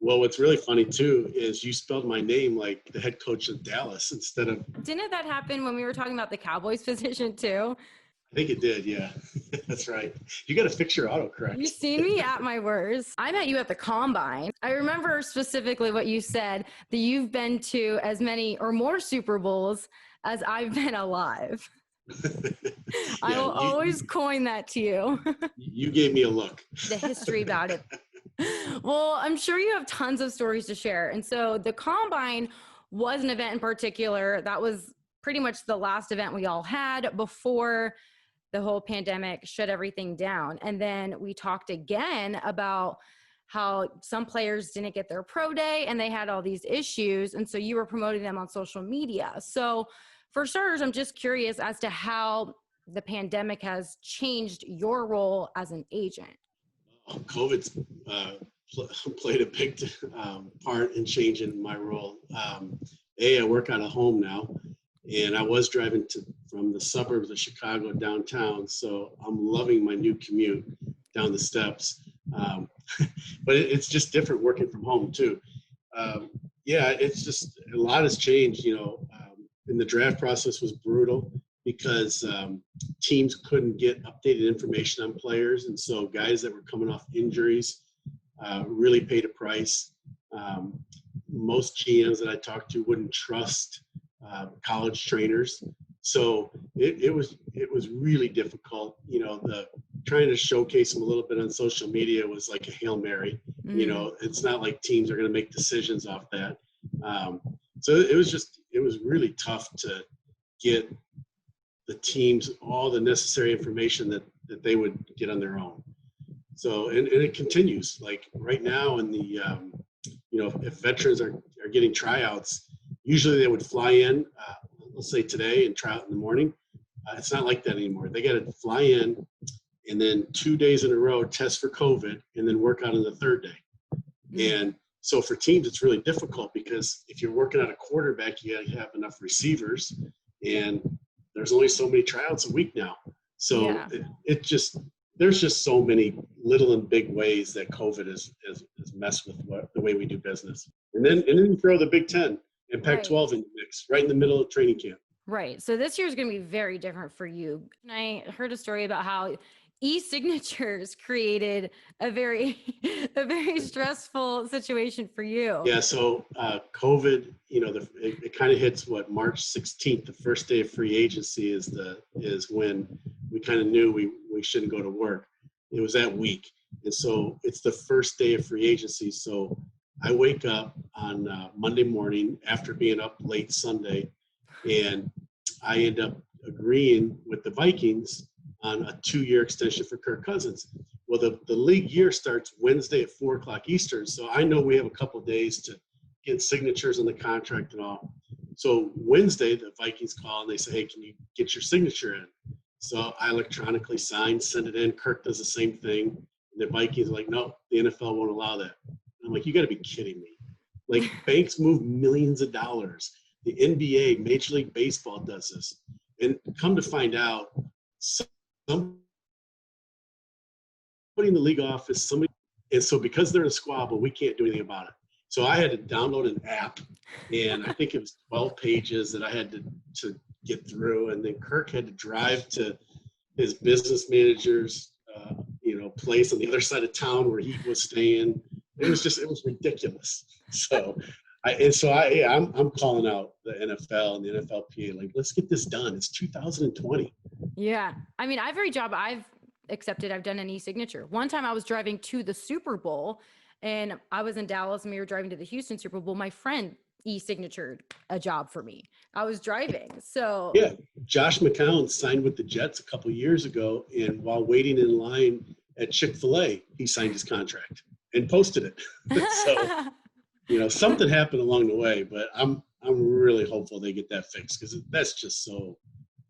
Well, what's really funny too is you spelled my name like the head coach of Dallas instead of. Didn't that happen when we were talking about the Cowboys position too? I think it did, yeah. That's right. You got to fix your autocorrect. You've seen me at my worst. I met you at the Combine. I remember specifically what you said, that you've been to as many or more Super Bowls as I've been alive. I will always coin that to you. You gave me a look. The history about it. Well, I'm sure you have tons of stories to share. And so the Combine was an event in particular that was pretty much the last event we all had before the whole pandemic shut everything down. And then we talked again about how some players didn't get their pro day and they had all these issues. And so you were promoting them on social media. So for starters, I'm just curious as to how the pandemic has changed your role as an agent. COVID's played a big part in changing my role. I work out of home now, and I was driving from the suburbs of Chicago downtown, so I'm loving my new commute down the steps. But it's just different working from home too. It's just a lot has changed. And the draft process was brutal because teams couldn't get updated information on players. And so guys that were coming off injuries really paid a price. Most GMs that I talked to wouldn't trust college trainers. So it was really difficult. Trying to showcase them a little bit on social media was like a Hail Mary. It's not like teams are going to make decisions off that. So it was really tough to get the teams all the necessary information that they would get on their own. So, and it continues. Like right now in the, if veterans are getting tryouts, usually they would fly in, let's say today, and try out in the morning. It's not like that anymore. They got to fly in and then 2 days in a row test for COVID and then work out on the third day. And so for teams, it's really difficult because if you're working at a quarterback, you got to have enough receivers, and there's only so many tryouts a week now. So there's just so many little and big ways that COVID has messed with the way we do business. And then you throw the Big Ten and Pac-12 in the mix, right in the middle of training camp. Right. So this year is going to be very different for you. And I heard a story about how ESignatures created a very stressful situation for you. Yeah. So COVID, it kind of hits March 16th, the first day of free agency is when we kind of knew we shouldn't go to work. It was that week. And so it's the first day of free agency. So I wake up on Monday morning after being up late Sunday, and I end up agreeing with the Vikings on a 2-year extension for Kirk Cousins. Well, the league year starts Wednesday at 4:00 Eastern. So I know we have a couple of days to get signatures on the contract and all. So Wednesday, the Vikings call and they say, hey, can you get your signature in? So I electronically sign, send it in. Kirk does the same thing. And the Vikings are like, no, the NFL won't allow that. And I'm like, you got to be kidding me. Like, banks move millions of dollars. The NBA, Major League Baseball does this. And come to find out, somebody in the league office, and so because they're in a squabble, we can't do anything about it. So I had to download an app, and I think it was 12 pages that I had to get through. And then Kirk had to drive to his business manager's, place on the other side of town where he was staying. It was ridiculous. So I'm calling out the NFL and the NFLPA, like, let's get this done. It's 2020. Yeah. I mean, every job I've accepted, I've done an e-signature. One time I was driving to the Super Bowl, and I was in Dallas and we were driving to the Houston Super Bowl. My friend e-signatured a job for me. I was driving. So yeah, Josh McCown signed with the Jets a couple of years ago, and while waiting in line at Chick-fil-A, he signed his contract and posted it. So, something happened along the way, but I'm really hopeful they get that fixed, because that's just so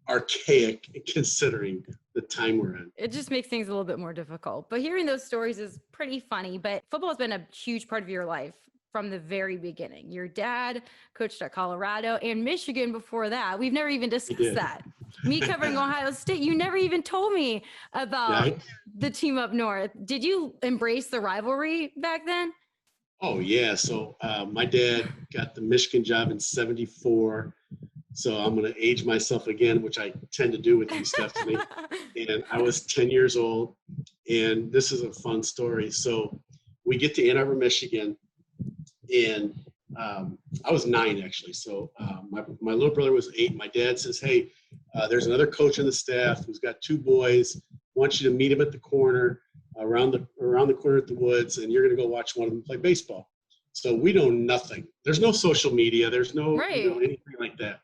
archaic considering the time we're in. It just makes things a little bit more difficult. But hearing those stories is pretty funny. But football has been a huge part of your life from the very beginning. Your dad coached at Colorado and Michigan before that. We've never even discussed that. Me covering Ohio State, you never even told me about the team up north. Did you embrace the rivalry back then? Oh yeah. So my dad got the Michigan job in '74. So I'm going to age myself again, which I tend to do with you, Stephanie. And I was 10 years old. And this is a fun story. So we get to Ann Arbor, Michigan, and I was 9 actually. So my little brother was 8. My dad says, "Hey, there's another coach on the staff who's got 2 boys. I want you to meet him at the corner, around the corner at the Woods, and you're going to go watch one of them play baseball." So we know nothing. There's no social media. There's no Right. anything like that.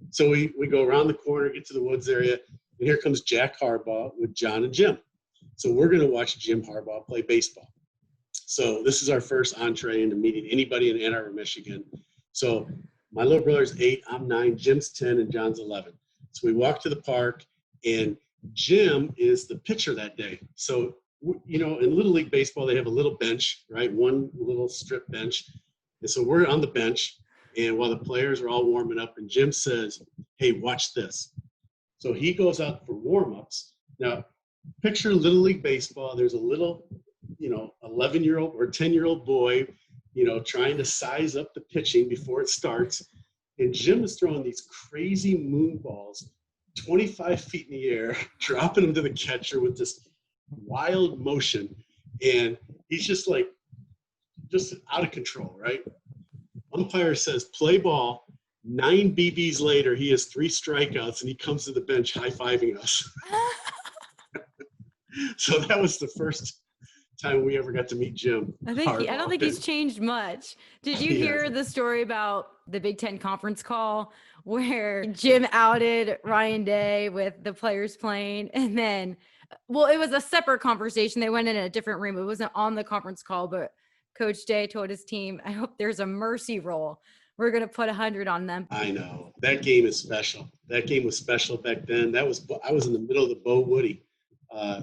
So we go around the corner, get to the Woods area, and here comes Jack Harbaugh with John and Jim. So we're going to watch Jim Harbaugh play baseball. So this is our first entree into meeting anybody in Ann Arbor, Michigan. So my little brother's 8, I'm 9, Jim's 10, and John's 11. So we walk to the park, and Jim is the pitcher that day. So, in Little League Baseball, they have a little bench, right? One little strip bench. And so we're on the bench, and while the players are all warming up, and Jim says, "Hey, watch this." So he goes out for warm-ups. Now, picture Little League Baseball. There's a little 11-year-old or 10-year-old boy, trying to size up the pitching before it starts. And Jim is throwing these crazy moon balls 25 feet in the air, dropping them to the catcher with this wild motion. And he's just out of control, right? Umpire says, "Play ball." 9 BBs later, he has 3 strikeouts, and he comes to the bench high-fiving us. So that was the first time we ever got to meet Jim. I don't think he's changed much. Did you hear the story about the Big Ten conference call where Jim outed Ryan Day with the players playing? And then, well, it was a separate conversation. They went in a different room. It wasn't on the conference call, but Coach Day told his team, "I hope there's a mercy roll. We're going to put 100 on them." I know. That game is special. That game was special back then. I was in the middle of the Bo Woody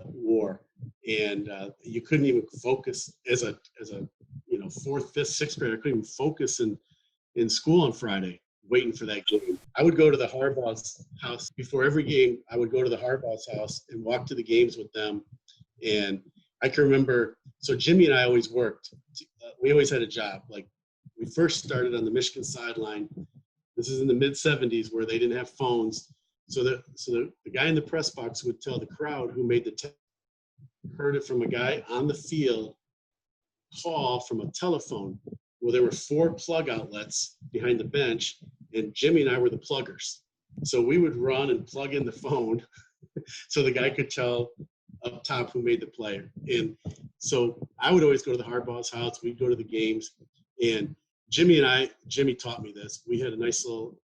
war. And you couldn't even focus as a 4th, 5th, 6th grader. I couldn't even focus in school on Friday waiting for that game. I would go to the Harbaugh's house before every game. I would go to the Harbaugh's house and walk to the games with them. And I can remember, so Jimmy and I always worked. We always had a job. Like, we first started on the Michigan sideline. This is in the mid-'70s where they didn't have phones. So the guy in the press box would tell the crowd who made the heard it from a guy on the field call from a telephone. Well, there were 4 plug outlets behind the bench, and Jimmy and I were the pluggers. So we would run and plug in the phone so the guy could tell up top who made the play. And so I would always go to the Harbaugh's house. We'd go to the games. And Jimmy taught me this. We had a nice little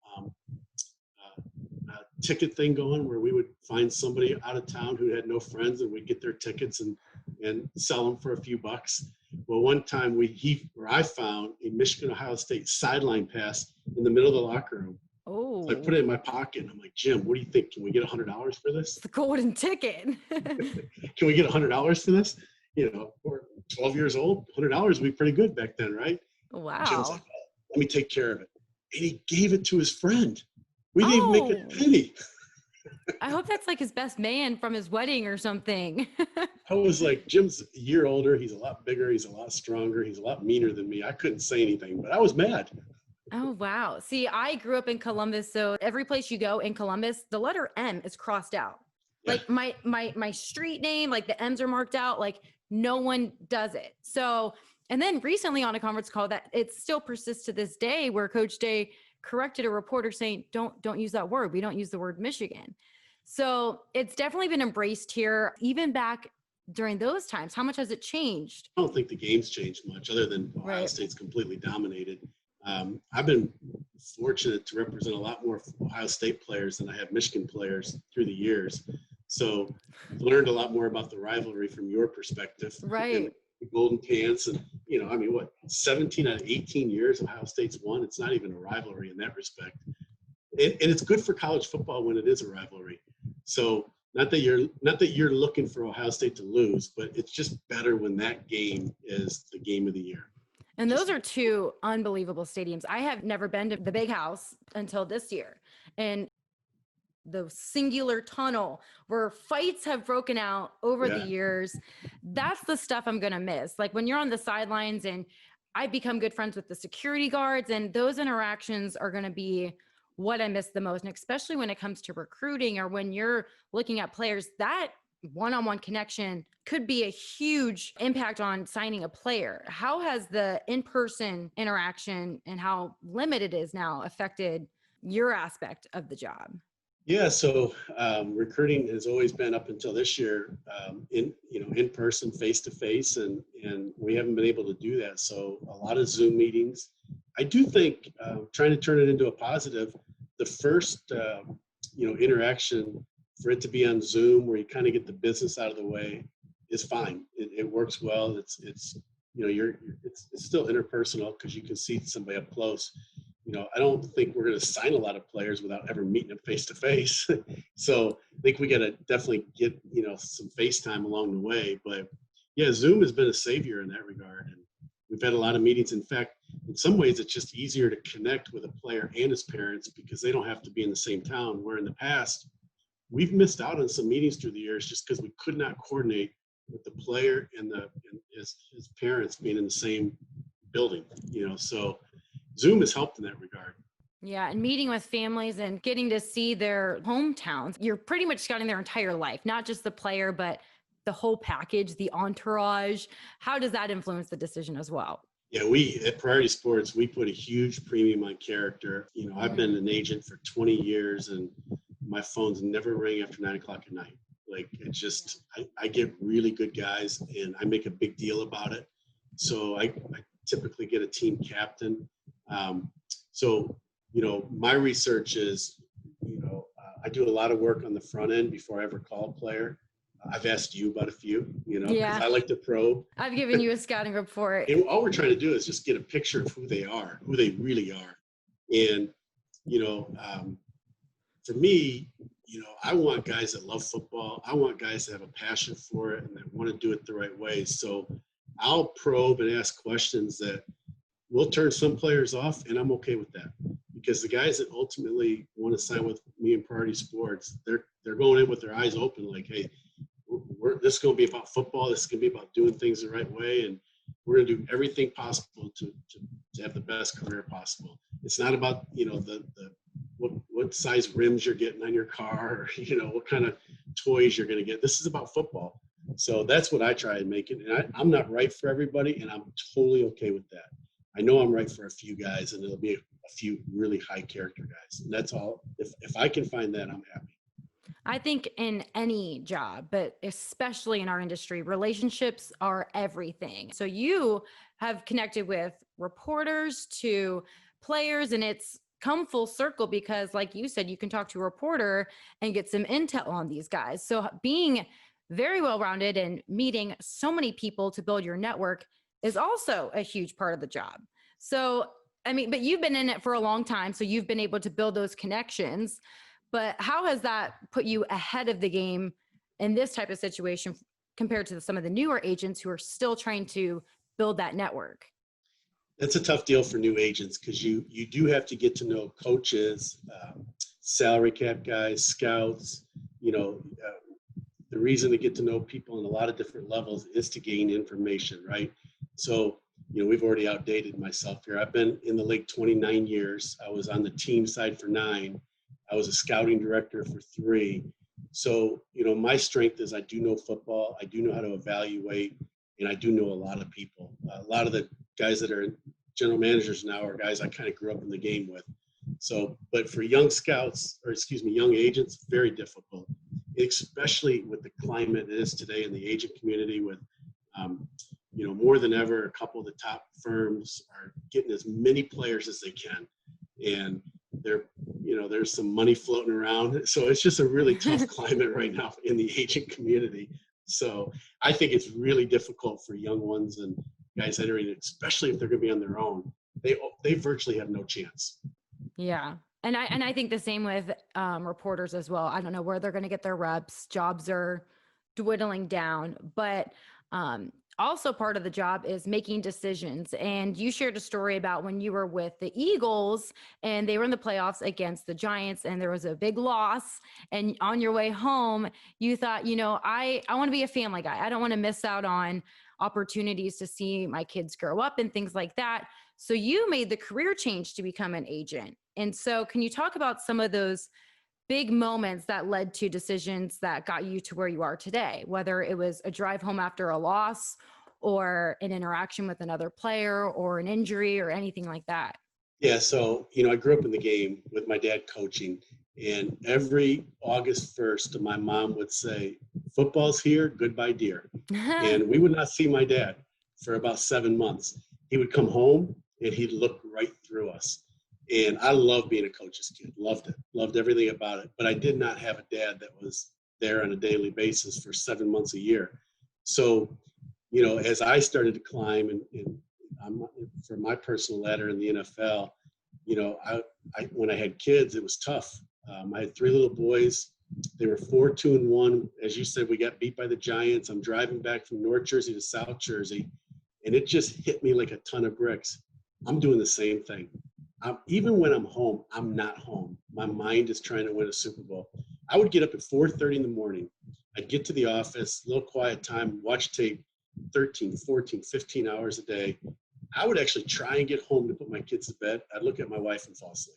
ticket thing going where we would find somebody out of town who had no friends, and we'd get their tickets and sell them for a few bucks. Well, one time I found a Michigan Ohio State sideline pass in the middle of the locker room. Oh, So I put it in my pocket, and I'm like, "Jim, what do you think? Can we get $100 for this? the golden ticket." Can we get $100 for this?" We're 12 years old. $100 would be pretty good back then, right? Wow. Jim's like, "Oh, let me take care of it." And he gave it to his friend. We didn't even make a penny. I hope that's like his best man from his wedding or something. I was like, Jim's a year older. He's a lot bigger. He's a lot stronger. He's a lot meaner than me. I couldn't say anything, but I was mad. Oh, wow. See, I grew up in Columbus. So every place you go in Columbus, the letter M is crossed out. Yeah. Like my street name, like the M's are marked out. Like no one does it. So, and then recently on a conference call that it still persists to this day where Coach Day corrected a reporter saying, don't use that word. We don't use the word Michigan. So it's definitely been embraced here, even back during those times. How much has it changed? I don't think the game's changed much other than Ohio State's completely dominated. I've been fortunate to represent a lot more Ohio State players than I have Michigan players through the years. So I've learned a lot more about the rivalry from your perspective. Right. The Golden Pants and, 17 out of 18 years Ohio State's won. It's not even a rivalry in that respect. And it's good for college football when it is a rivalry. So not that you're looking for Ohio State to lose, but it's just better when that game is the game of the year. And those are 2 unbelievable stadiums. I have never been to the Big House until this year. And the singular tunnel where fights have broken out over the years, that's the stuff I'm going to miss. Like when you're on the sidelines and I've become good friends with the security guards, and those interactions are going to be what I miss the most. And especially when it comes to recruiting or when you're looking at players, that one-on-one connection could be a huge impact on signing a player. How has the in-person interaction and how limited it is now affected your aspect of the job? Yeah, so recruiting has always been up until this year in person, face to face, and we haven't been able to do that. So a lot of Zoom meetings. I do think trying to turn it into a positive. The first interaction for it to be on Zoom, where you kind of get the business out of the way, is fine. It works well. It's still interpersonal because you can see somebody up close. I don't think we're going to sign a lot of players without ever meeting them face to face. So I think we got to definitely get, some FaceTime along the way. But yeah, Zoom has been a savior in that regard. And we've had a lot of meetings. In fact, in some ways, it's just easier to connect with a player and his parents because they don't have to be in the same town. Where in the past, we've missed out on some meetings through the years just because we could not coordinate with the player and his parents being in the same building, so Zoom has helped in that regard. Yeah, and meeting with families and getting to see their hometowns. You're pretty much scouting their entire life, not just the player, but the whole package, the entourage. How does that influence the decision as well? Yeah, we at Priority Sports, we put a huge premium on character. I've been an agent for 20 years and my phone's never ring after 9 o'clock at night. Like it's just, I get really good guys and I make a big deal about it. So I typically get a team captain. So, my research is, I do a lot of work on the front end before I ever call a player. I've asked you about a few, because I like to probe. I've given you a scouting report. And all we're trying to do is just get a picture of who they are, who they really are. And, for me, I want guys that love football. I want guys that have a passion for it and that want to do it the right way. So I'll probe and ask questions that will turn some players off, and I'm okay with that because the guys that ultimately want to sign with me in Priority Sports, they're going in with their eyes open, like, hey, this is going to be about football. This is going to be about doing things the right way, and we're going to do everything possible to have the best career possible. It's not about what size rims you're getting on your car, or what kind of toys you're going to get. This is about football. So that's what I try and make it. And I'm not right for everybody, and I'm totally okay with that. I know I'm right for a few guys, and it'll be a few really high character guys. And that's all. If I can find that, I'm happy. I think in any job, but especially in our industry, relationships are everything. So you have connected with reporters to players, and it's come full circle because, like you said, you can talk to a reporter and get some intel on these guys. So being very well-rounded and meeting so many people to build your network is also a huge part of the job. So, but you've been in it for a long time, so you've been able to build those connections. But how has that put you ahead of the game in this type of situation compared to some of the newer agents who are still trying to build that network? That's a tough deal for new agents because you do have to get to know coaches, salary cap guys, scouts. The reason to get to know people on a lot of different levels is to gain information, right? So, we've already outdated myself here. I've been in the league 29 years. I was on the team side for 9. I was a scouting director for 3. So, my strength is I do know football. I do know how to evaluate, and I do know a lot of people. A lot of the guys that are general managers now are guys I kind of grew up in the game with. So, but for young young agents, very difficult, especially with the climate it is today in the agent community with, more than ever, a couple of the top firms are getting as many players as they can. And there's some money floating around. So it's just a really tough climate right now in the agent community. So I think it's really difficult for young ones and guys entering, especially if they're going to be on their own. They virtually have no chance. Yeah. And I think the same with reporters as well. I don't know where they're going to get their reps. Jobs are dwindling down, but also part of the job is making decisions. And you shared a story about when you were with the Eagles and they were in the playoffs against the Giants and there was a big loss. And on your way home, you thought, I want to be a family guy. I don't want to miss out on opportunities to see my kids grow up and things like that. So you made the career change to become an agent. And so can you talk about some of those big moments that led to decisions that got you to where you are today, whether it was a drive home after a loss or an interaction with another player or an injury or anything like that? Yeah, so I grew up in the game with my dad coaching, and every August 1st, my mom would say, "Football's here, goodbye, dear." And we would not see my dad for about 7 months. He would come home and he'd look right through us. And I loved being a coach's kid, loved it, loved everything about it. But I did not have a dad that was there on a daily basis for 7 months a year. So, as I started to climb and I'm, for my personal ladder in the NFL, when I had kids, it was tough. I had three little boys. They were 4, 2, and 1. As you said, we got beat by the Giants. I'm driving back from North Jersey to South Jersey, and it just hit me like a ton of bricks. I'm doing the same thing. Even when I'm home, I'm not home. My mind is trying to win a Super Bowl. I would get up at 4:30 in the morning. I'd get to the office, little quiet time, watch tape, 13, 14, 15 hours a day. I would actually try and get home to put my kids to bed. I'd look at my wife and fall asleep.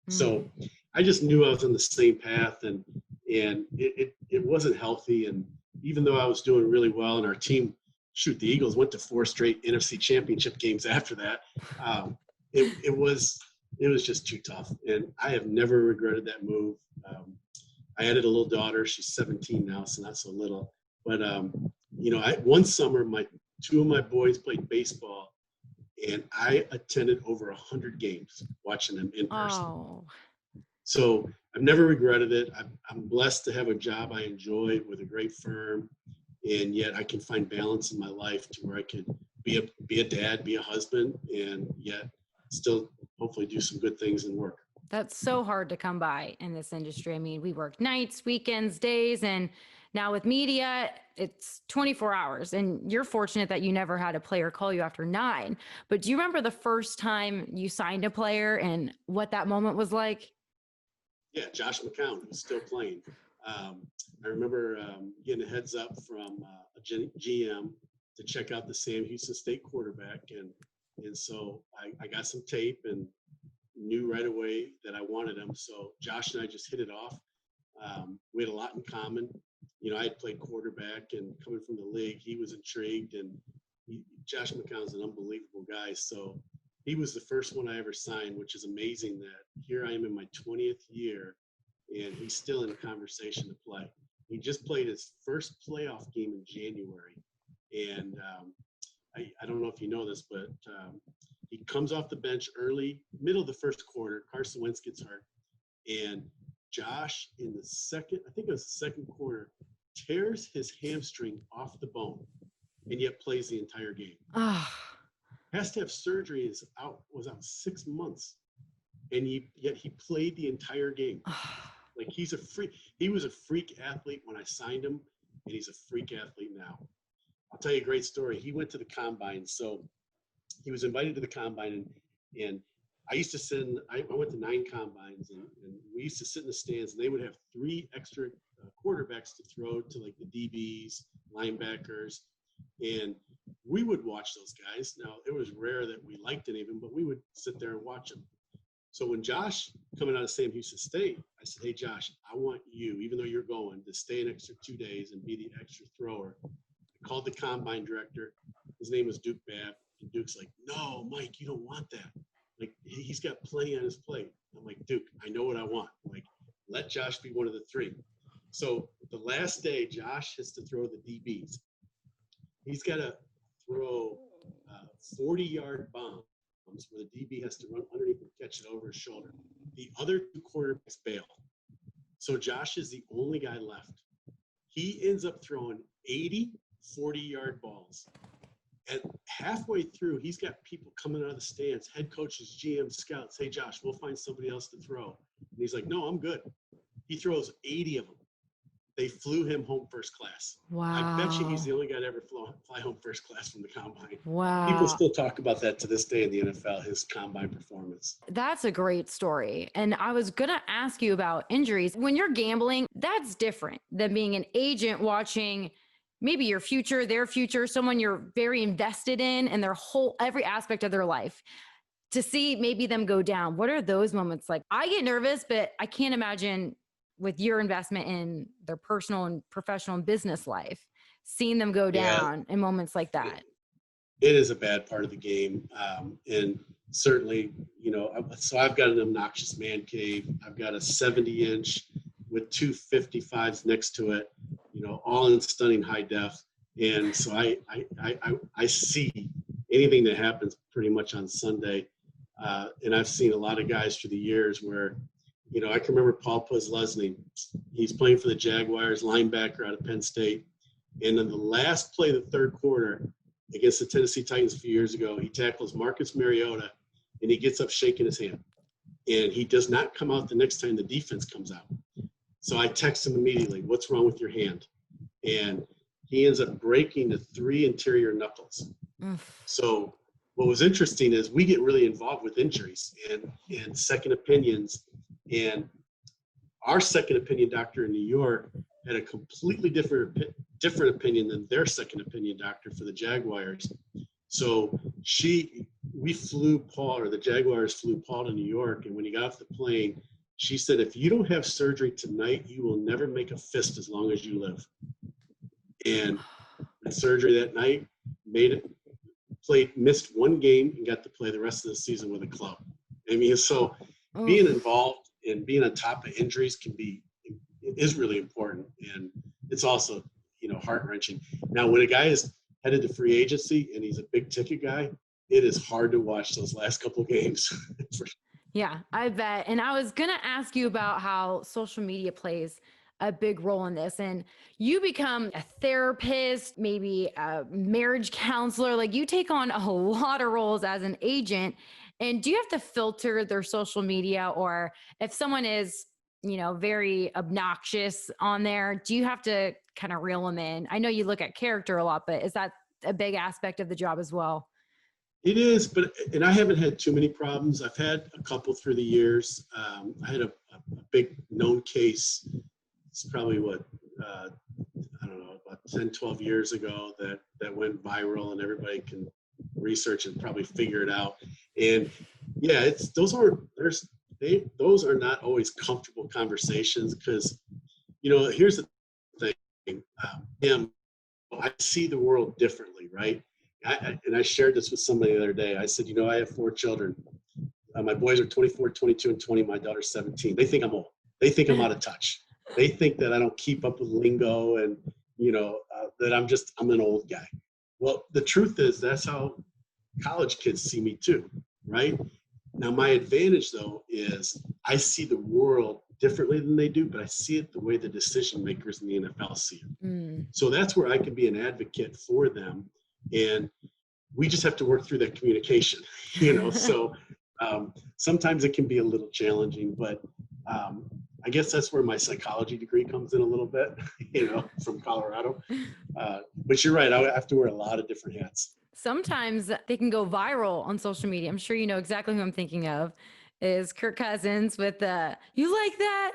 So I just knew I was on the same path, and it wasn't healthy. And even though I was doing really well, and our team, the Eagles went to 4 straight NFC Championship games after that. It was just too tough, and I have never regretted that move. I added a little daughter; she's 17 now, so not so little. But one summer, two of my boys played baseball, and I attended over 100 games, watching them in person. Oh. So I've never regretted it. I'm blessed to have a job I enjoy with a great firm, and yet I can find balance in my life to where I could be a dad, be a husband, and yet still hopefully do some good things and work. That's so hard to come by in this industry. I mean, we work nights, weekends, days, and now with media, it's 24 hours. And you're fortunate that you never had a player call you after 9. But do you remember the first time you signed a player and what that moment was like? Yeah, Josh McCown, who's still playing. I remember getting a heads up from a GM to check out the Sam Houston State quarterback. And so I got some tape and knew right away that I wanted him. So Josh and I just hit it off. We had a lot in common. I had played quarterback, and coming from the league, he was intrigued. And Josh McCown's an unbelievable guy. So he was the first one I ever signed, which is amazing that here I am in my 20th year, and he's still in conversation to play. He just played his first playoff game in January. And I don't know if you know this, but he comes off the bench middle of the first quarter. Carson Wentz gets hurt. And Josh, in the second quarter, tears his hamstring off the bone, and yet plays the entire game. Has to have surgery, was out 6 months, and yet he played the entire game. Like, he's a freak. He was a freak athlete when I signed him, and he's a freak athlete now. I'll tell you a great story. He went to the combine. So he was invited to the combine, and I used to I went to 9 combines, and we used to sit in the stands, and they would have 3 extra quarterbacks to throw to, like, the DBs, linebackers, and we would watch those guys. Now, it was rare that we liked any of them, but we would sit there and watch them. So when Josh, coming out of Sam Houston State, I said, "Hey, Josh, I want you, even though you're going, to stay an extra 2 days and be the extra thrower." I called the combine director. His name was Duke Babb. And Duke's like, "No, Mike, you don't want that. Like, he's got plenty on his plate." I'm like, "Duke, I know what I want. Like, let Josh be one of the 3. So the last day, Josh has to throw the DBs. He's got to throw 40-yard bombs where the DB has to run underneath and catch it over his shoulder. The other 2 quarterbacks bail. So Josh is the only guy left. He ends up throwing 80 40-yard balls. And halfway through, he's got people coming out of the stands, head coaches, GM, scouts. "Hey, Josh, we'll find somebody else to throw." And he's like, "No, I'm good." He throws 80 of them. They flew him home first class. Wow. I bet you he's the only guy to ever fly home first class from the combine. Wow. People still talk about that to this day in the NFL, his combine performance. That's a great story. And I was going to ask you about injuries. When you're gambling, that's different than being an agent watching maybe your future, their future, someone you're very invested in and their whole, every aspect of their life, to see maybe them go down? What are those moments like? I get nervous, but I can't imagine with your investment in their personal and professional and business life, seeing them go Yeah, down in moments like that. it is a bad part of the game. And certainly, so I've got an obnoxious man cave. I've got a 70-inch with two 55s next to it, all in stunning high def. And so I see anything that happens pretty much on Sunday. And I've seen a lot of guys through the years where, I can remember Paul Posluszny. He's playing for the Jaguars, linebacker out of Penn State. And in the last play of the third quarter against the Tennessee Titans a few years ago, he tackles Marcus Mariota, and he gets up shaking his hand. And he does not come out the next time the defense comes out. So I text him immediately, "What's wrong with your hand?" And he ends up breaking the 3 interior knuckles. So what was interesting is we get really involved with injuries and second opinions. And our second opinion doctor in New York had a completely different opinion than their second opinion doctor for the Jaguars. So we flew Paul, or the Jaguars flew Paul to New York. And when he got off the plane, she said, "If you don't have surgery tonight, you will never make a fist as long as you live." And the surgery that night missed one game and got to play the rest of the season with a club. I mean, so being involved and being on top of injuries is really important. And it's also, heart-wrenching. Now, when a guy is headed to free agency and he's a big ticket guy, it is hard to watch those last couple games. Yeah, I bet. And I was going to ask you about how social media plays a big role in this. And you become a therapist, maybe a marriage counselor. Like, you take on a lot of roles as an agent. And do you have to filter their social media? Or if someone is, very obnoxious on there, do you have to kind of reel them in? I know you look at character a lot, but is that a big aspect of the job as well? It is, and I haven't had too many problems. I've had a couple through the years. I had a big known case. It's probably I don't know, about 10, 12 years ago that went viral, and everybody can research and probably figure it out. And yeah, those are not always comfortable conversations because, here's the thing. I see the world differently, right? And I shared this with somebody the other day. I said, I have 4 children. My boys are 24, 22, and 20. My daughter's 17. They think I'm old. They think I'm out of touch. They think that I don't keep up with lingo and, that I'm an old guy. Well, the truth is that's how college kids see me too, right? Now, my advantage, though, is I see the world differently than they do, but I see it the way the decision makers in the NFL see it. So that's where I can be an advocate for them. And we just have to work through that communication, So sometimes it can be a little challenging, but I guess that's where my psychology degree comes in a little bit, from Colorado. But you're right. I have to wear a lot of different hats. Sometimes they can go viral on social media. I'm sure you know exactly who I'm thinking of, is Kirk Cousins with "you like that?"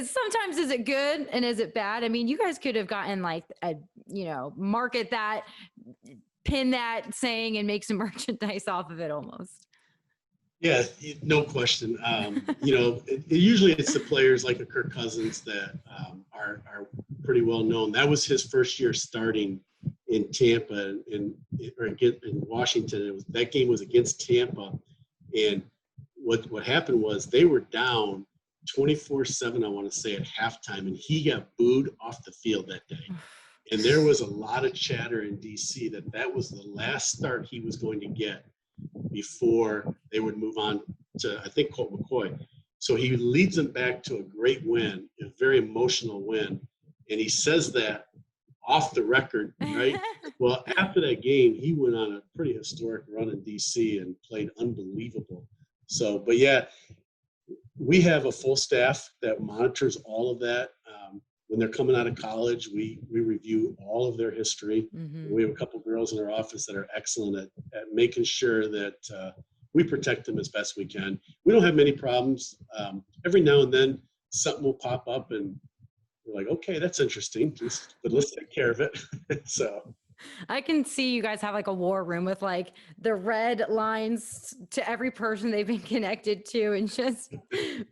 Sometimes is it good and is it bad? I mean, you guys could have gotten like market that, pin that saying and make some merchandise off of it almost. Yeah, no question. Usually it's the players like a Kirk Cousins that are pretty well known. That was his first year starting in Tampa in Washington. That game was against Tampa, and what happened was they were down 24-7, I want to say, at halftime, and he got booed off the field that day. And there was a lot of chatter in DC that was the last start he was going to get before they would move on to, I think, Colt McCoy. So he leads them back to a great win, a very emotional win. And he says that off the record, right? Well, after that game, he went on a pretty historic run in DC and played unbelievable. So, but yeah, we have a full staff that monitors all of that. When they're coming out of college, we review all of their history. Mm-hmm. We have a couple girls in our office that are excellent at making sure that we protect them as best we can. We don't have many problems. Every now and then, something will pop up, and we're like, okay, that's interesting. But let's take care of it. So I can see you guys have like a war room with like the red lines to every person they've been connected to and just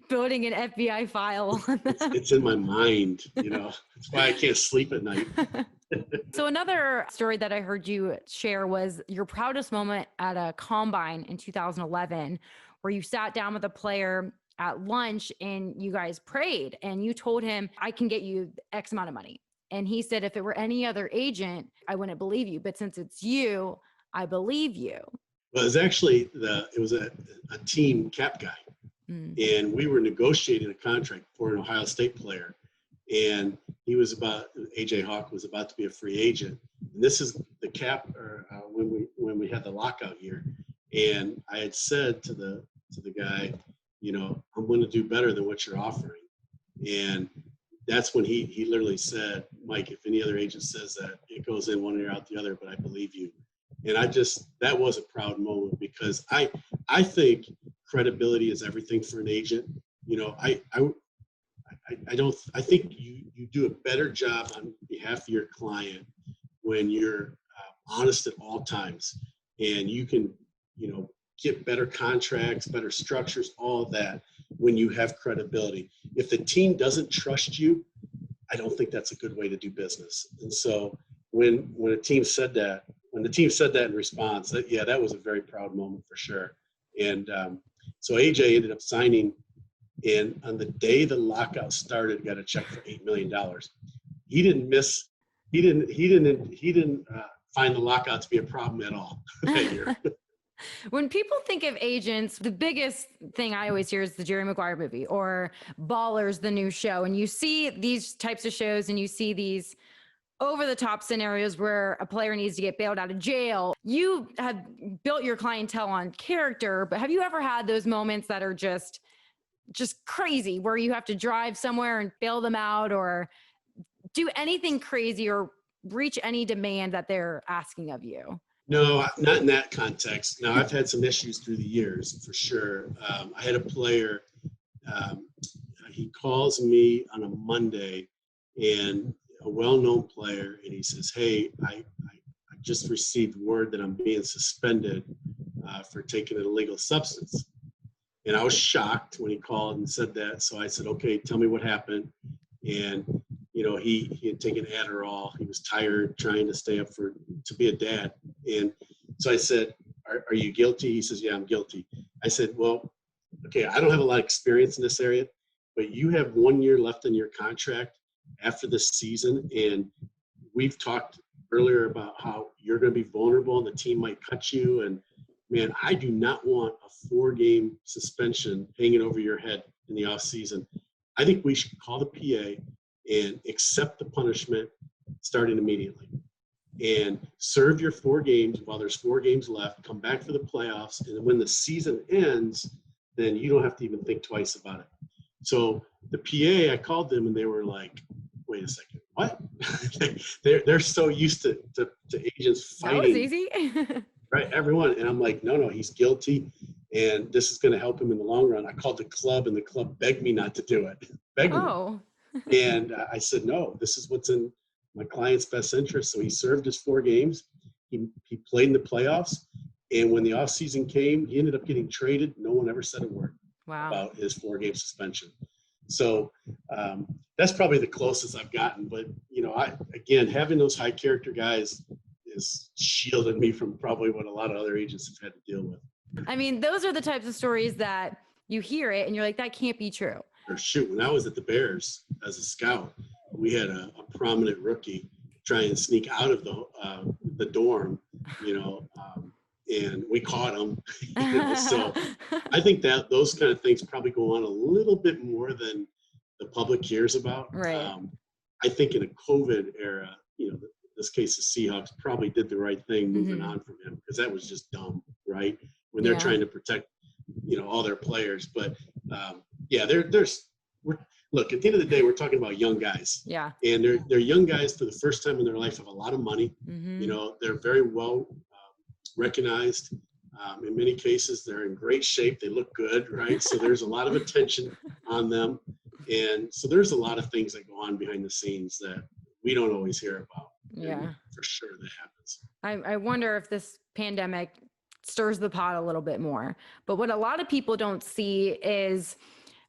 building an FBI file on them. it's in my mind, That's why I can't sleep at night. So another story that I heard you share was your proudest moment at a combine in 2011, where you sat down with a player at lunch and you guys prayed and you told him, I can get you X amount of money. And he said, if it were any other agent, I wouldn't believe you. But since it's you, I believe you. Well, it was actually it was a team cap guy. And we were negotiating a contract for an Ohio State player. And AJ Hawk was about to be a free agent. And this is the cap, or when we had the lockout year. And I had said to the guy, I'm going to do better than what you're offering. And that's when he literally said, Mike, if any other agent says that, it goes in one ear out the other, but I believe you. And that was a proud moment, because I think credibility is everything for an agent. I think you do a better job on behalf of your client when you're honest at all times, and you can, get better contracts, better structures, all of that when you have credibility. If the team doesn't trust you, I don't think that's a good way to do business. And so when the team said that in response, that was a very proud moment for sure. And so AJ ended up signing, and on the day the lockout started, got a check for $8 million. He didn't find the lockout to be a problem at all that year. When people think of agents, the biggest thing I always hear is the Jerry Maguire movie or Ballers, the new show. And you see these types of shows and you see these over-the-top scenarios where a player needs to get bailed out of jail. You have built your clientele on character, but have you ever had those moments that are just crazy, where you have to drive somewhere and bail them out or do anything crazy or reach any demand that they're asking of you? No, not in that context. Now, I've had some issues through the years, for sure. I had a player, he calls me on a Monday, and a well-known player, and he says, hey, I just received word that I'm being suspended for taking an illegal substance. And I was shocked when he called and said that. So I said, okay, tell me what happened. And, he had taken Adderall. He was tired, trying to stay up to be a dad. And so I said, are you guilty? He says, yeah, I'm guilty. I said, well, okay, I don't have a lot of experience in this area, but you have 1 year left in your contract after this season. And we've talked earlier about how you're going to be vulnerable and the team might cut you. And man, I do not want a 4-game suspension hanging over your head in the off season. I think we should call the PA and accept the punishment starting immediately, and serve your 4 games while there's 4 games left, come back for the playoffs. And when the season ends, then you don't have to even think twice about it. So the PA, I called them and they were like, wait a second, what? they're so used to agents fighting. That was easy. Right, everyone. And I'm like, no, he's guilty, and this is going to help him in the long run. I called the club, and the club begged me not to do it. Begged me. And I said, no, this is what's in my client's best interest. So he served his 4 games. He played in the playoffs. And when the offseason came, he ended up getting traded. No one ever said a word about his 4-game suspension. So that's probably the closest I've gotten. But, again, having those high character guys has shielded me from probably what a lot of other agents have had to deal with. I mean, those are the types of stories that you hear it and you're like, that can't be true. Or shoot, when I was at the Bears as a scout, we had a prominent rookie try and sneak out of the dorm, and we caught him. So I think that those kind of things probably go on a little bit more than the public hears about. Right. I think in a COVID era, this case the Seahawks probably did the right thing moving on from him, because that was just dumb, right? When they're trying to protect, all their players. But look, at the end of the day, we're talking about young guys. Yeah. And they're young guys for the first time in their life, have a lot of money. They're very well recognized. In many cases, they're in great shape. They look good, right? So there's a lot of attention on them. And so there's a lot of things that go on behind the scenes that we don't always hear about. Yeah. And for sure that happens. I wonder if this pandemic stirs the pot a little bit more. But what a lot of people don't see is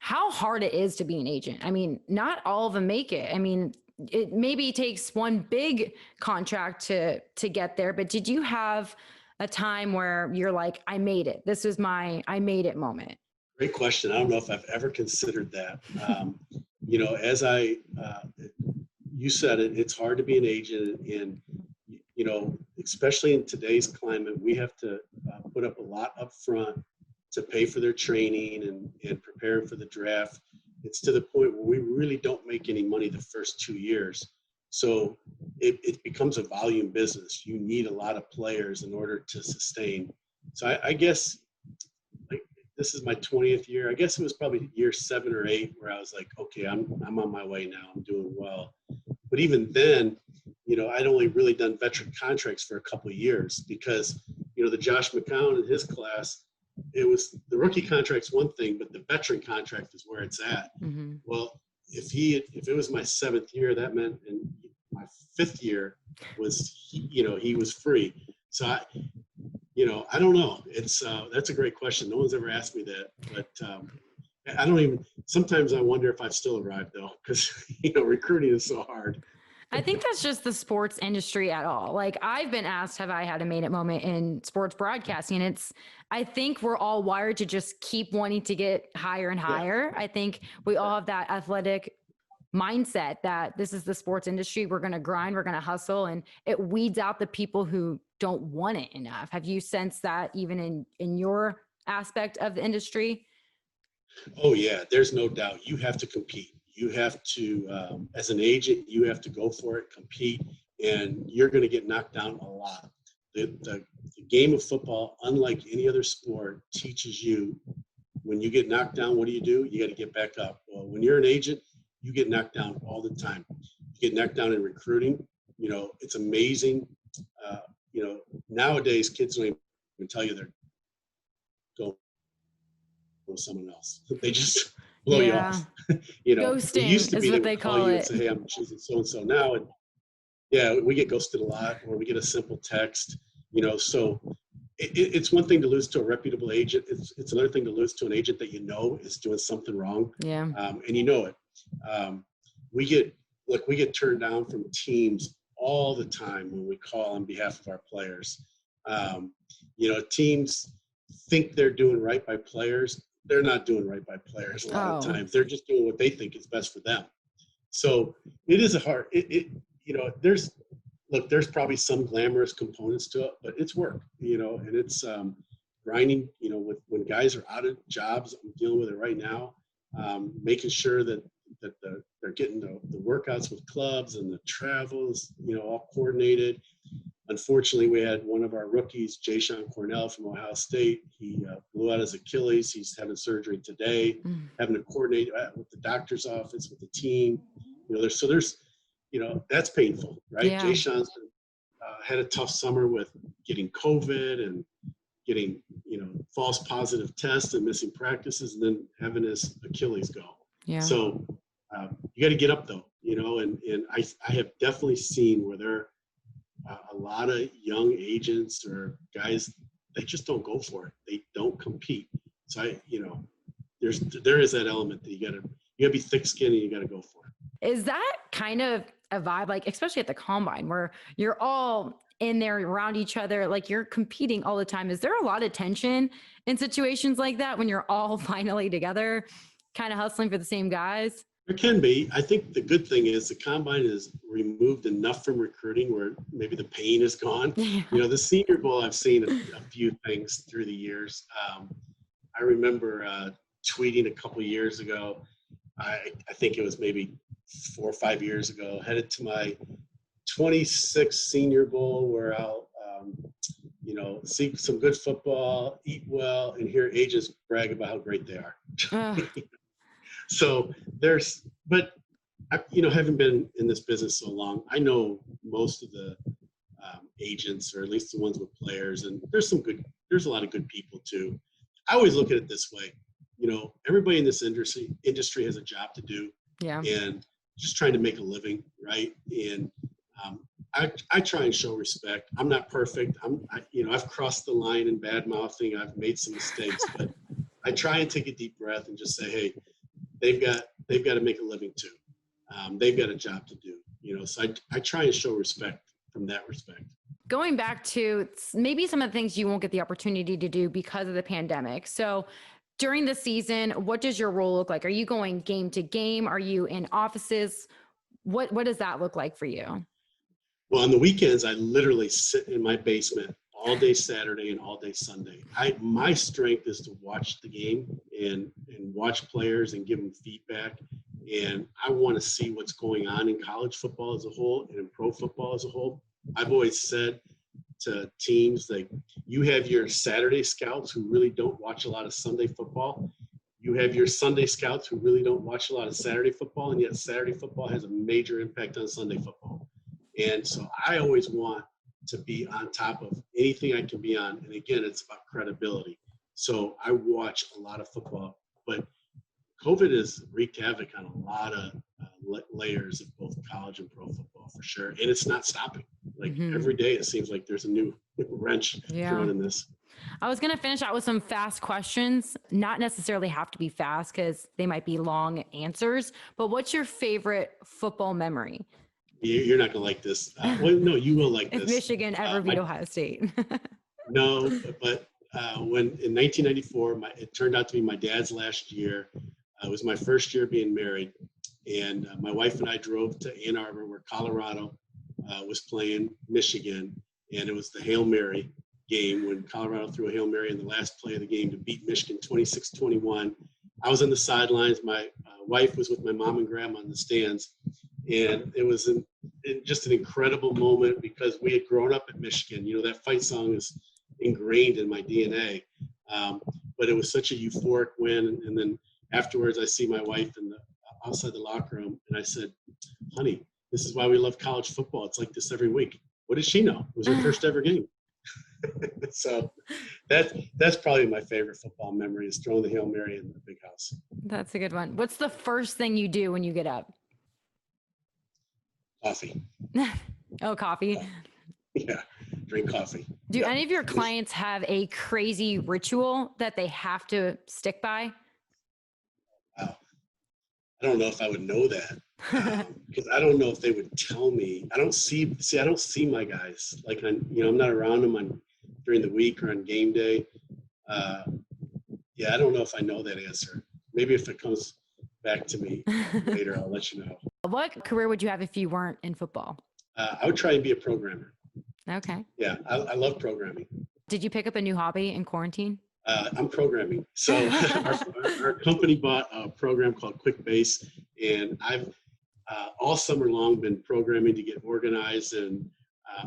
how hard it is to be an agent. I mean, not all of them make it. I mean, it maybe takes one big contract to get there, but did you have a time where you're like, I made it? This was my I made it moment. Great question. I don't know if I've ever considered that. As you said it, it's hard to be an agent, and especially in today's climate, we have to put up a lot up front to pay for their training and preparing for the draft. It's to the point where we really don't make any money the first 2 years. So it becomes a volume business. You need a lot of players in order to sustain. So I guess this is my 20th year. I guess it was probably year 7 or 8 where I was like, okay, I'm on my way now. I'm doing well. But even then, I'd only really done veteran contracts for a couple of years because, the Josh McCown in his class, it was the rookie contract's one thing, but the veteran contract is where it's at. Mm-hmm. Well, if it was my 7th year, that meant in my 5th year he was free. So I don't know. It's that's a great question. No one's ever asked me that, but I don't even. Sometimes I wonder if I've still arrived though, because recruiting is so hard. I think that's just the sports industry at all. Like I've been asked, have I had a made it moment in sports broadcasting? I think we're all wired to just keep wanting to get higher and higher. Yeah. I think we all have that athletic mindset that this is the sports industry. We're going to grind, we're going to hustle, and it weeds out the people who don't want it enough. Have you sensed that even in your aspect of the industry? Oh yeah, there's no doubt. You have to compete. You have to, as an agent, you have to go for it, compete, and you're going to get knocked down a lot. The game of football, unlike any other sport, teaches you when you get knocked down, what do? You got to get back up. Well, when you're an agent, you get knocked down all the time. You get knocked down in recruiting. It's amazing. Nowadays, kids don't even tell you they're going with someone else. They just blow you off. Ghosting it used to be is what they they call call you it. and say, "Hey, I'm choosing so and so now." And yeah, we get ghosted a lot, or we get a simple text. So it's one thing to lose to a reputable agent. It's another thing to lose to an agent that is doing something wrong. Yeah. And it. We get turned down from teams all the time when we call on behalf of our players. Teams think they're doing right by players. They're not doing right by players a lot of times. They're just doing what they think is best for them. So it is a hard. There's probably some glamorous components to it, but it's work. And it's grinding. When guys are out of jobs, I'm dealing with it right now. Making sure that they're getting the workouts with clubs and the travels, all coordinated. Unfortunately, we had one of our rookies, Jayshon Cornell from Ohio State. He blew out his Achilles. He's having surgery today, having to coordinate with the doctor's office, with the team. That's painful, right? Yeah. Jayshon's had a tough summer with getting COVID and getting, false positive tests and missing practices, and then having his Achilles go. Yeah. So you got to get up though, and I have definitely seen where there are a lot of young agents or guys, they just don't go for it. They don't compete. So there is that element that you gotta be thick-skinned and you gotta go for it. Is that kind of a vibe, like especially at the combine where you're all in there around each other, like you're competing all the time? Is there a lot of tension in situations like that when you're all finally together, kind of hustling for the same guys? There can be. I think the good thing is the combine is removed enough from recruiting where maybe the pain is gone. Yeah. The Senior Bowl, I've seen a few things through the years. I remember tweeting a couple years ago. I think it was maybe 4 or 5 years ago, headed to my 26th Senior Bowl where I'll, see some good football, eat well, and hear agents brag about how great they are. So but having been in this business so long, I know most of the agents, or at least the ones with players, and there's a lot of good people too. I always look at it this way, everybody in this industry has a job to do. Yeah. and just trying to make a living, right? And I try and show respect. I'm not perfect. I've crossed the line in bad mouthing. I've made some mistakes, but I try and take a deep breath and just say, hey, they've got to make a living too. They've got a job to do, so I try and show respect from that respect. Going back to maybe some of the things you won't get the opportunity to do because of the pandemic. So during the season, what does your role look like? Are you going game to game? Are you in offices? What does that look like for you? Well, on the weekends, I literally sit in my basement all day Saturday and all day Sunday. My strength is to watch the game and watch players and give them feedback. And I want to see what's going on in college football as a whole and in pro football as a whole. I've always said to teams, like, you have your Saturday scouts who really don't watch a lot of Sunday football. You have your Sunday scouts who really don't watch a lot of Saturday football, and yet Saturday football has a major impact on Sunday football. And so I always want to be on top of anything I can be on. And again, it's about credibility. So I watch a lot of football, but COVID has wreaked havoc on a lot of layers of both college and pro football for sure. And it's not stopping. Like every day, it seems like there's a new wrench thrown in this. I was going to finish out with some fast questions, not necessarily have to be fast because they might be long answers, but what's your favorite football memory? You're not going to like this. Well, no, you will like this. If Michigan ever beat Ohio State. No, but when in 1994, it turned out to be my dad's last year. It was my first year being married. And my wife and I drove to Ann Arbor where Colorado was playing Michigan. And it was the Hail Mary game when Colorado threw a Hail Mary in the last play of the game to beat Michigan 26-21. I was on the sidelines. My wife was with my mom and grandma in the stands. And it was just an incredible moment because we had grown up at Michigan. That fight song is ingrained in my DNA. But it was such a euphoric win. And then afterwards, I see my wife outside the locker room, and I said, honey, this is why we love college football. It's like this every week. What did she know? It was her first ever game. So that's probably my favorite football memory, is throwing the Hail Mary in the big house. That's a good one. What's the first thing you do when you get up? Coffee. Oh, coffee. Yeah, drink coffee. Do any of your clients have a crazy ritual that they have to stick by? Wow. I don't know if I would know that because I don't know if they would tell me. I don't see my guys. Like, I'm not around them during the week or on game day. I don't know if I know that answer. Maybe if it comes back to me later, I'll let you know. What career would you have if you weren't in football? I would try and be a programmer. Okay. Yeah, I love programming. Did you pick up a new hobby in quarantine? I'm programming. So our company bought a program called QuickBase, and I've all summer long been programming to get organized, and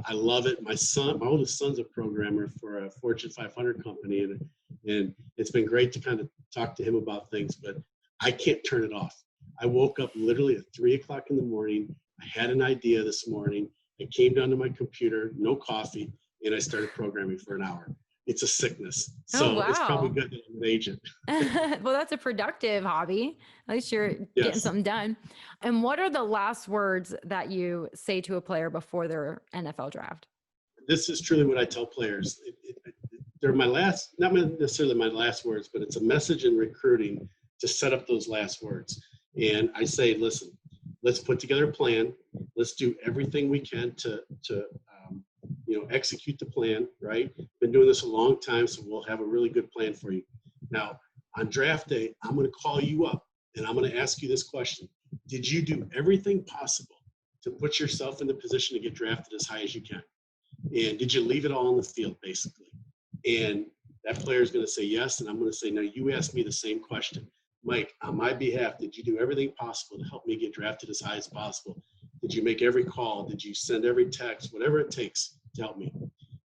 I love it. My oldest son's a programmer for a Fortune 500 company, and it's been great to kind of talk to him about things, but I can't turn it off. I woke up literally at 3:00 in the morning. I had an idea this morning. I came down to my computer, no coffee, and I started programming for an hour. It's a sickness. So It's probably good that I'm an agent. Well, that's a productive hobby. At least you're getting something done. And what are the last words that you say to a player before their NFL draft? This is truly what I tell players. They're not necessarily my last words, but it's a message in recruiting to set up those last words. And I say, listen, let's put together a plan. Let's do everything we can to execute the plan, right? Been doing this a long time, so we'll have a really good plan for you. Now, on draft day, I'm going to call you up and I'm going to ask you this question. Did you do everything possible to put yourself in the position to get drafted as high as you can? And did you leave it all on the field, basically? And that player is going to say yes, and I'm going to say, no, you asked me the same question. Mike, on my behalf, did you do everything possible to help me get drafted as high as possible? Did you make every call? Did you send every text? Whatever it takes to help me.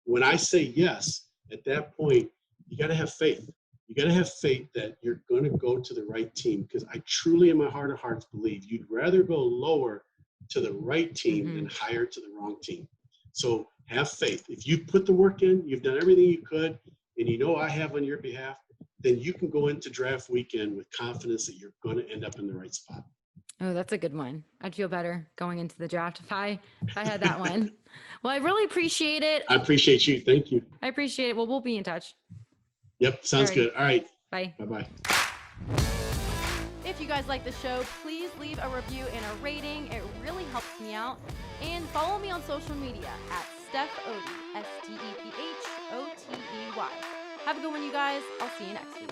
When I say yes, at that point, you got to have faith. You got to have faith that you're going to go to the right team, because I truly, in my heart of hearts, believe you'd rather go lower to the right team than higher to the wrong team. So have faith. If you put the work in, you've done everything you could, and I have on your behalf, then you can go into draft weekend with confidence that you're going to end up in the right spot. Oh, that's a good one. I'd feel better going into the draft if I had that one. Well, I really appreciate it. I appreciate you. Thank you. I appreciate it. Well, we'll be in touch. Yep. Sounds Alrighty. good. All right. Bye. Bye-bye. If you guys like the show, please leave a review and a rating. It really helps me out. And follow me on social media at Steph Otey, STEPHOTEY. Have a good one, you guys. I'll see you next week.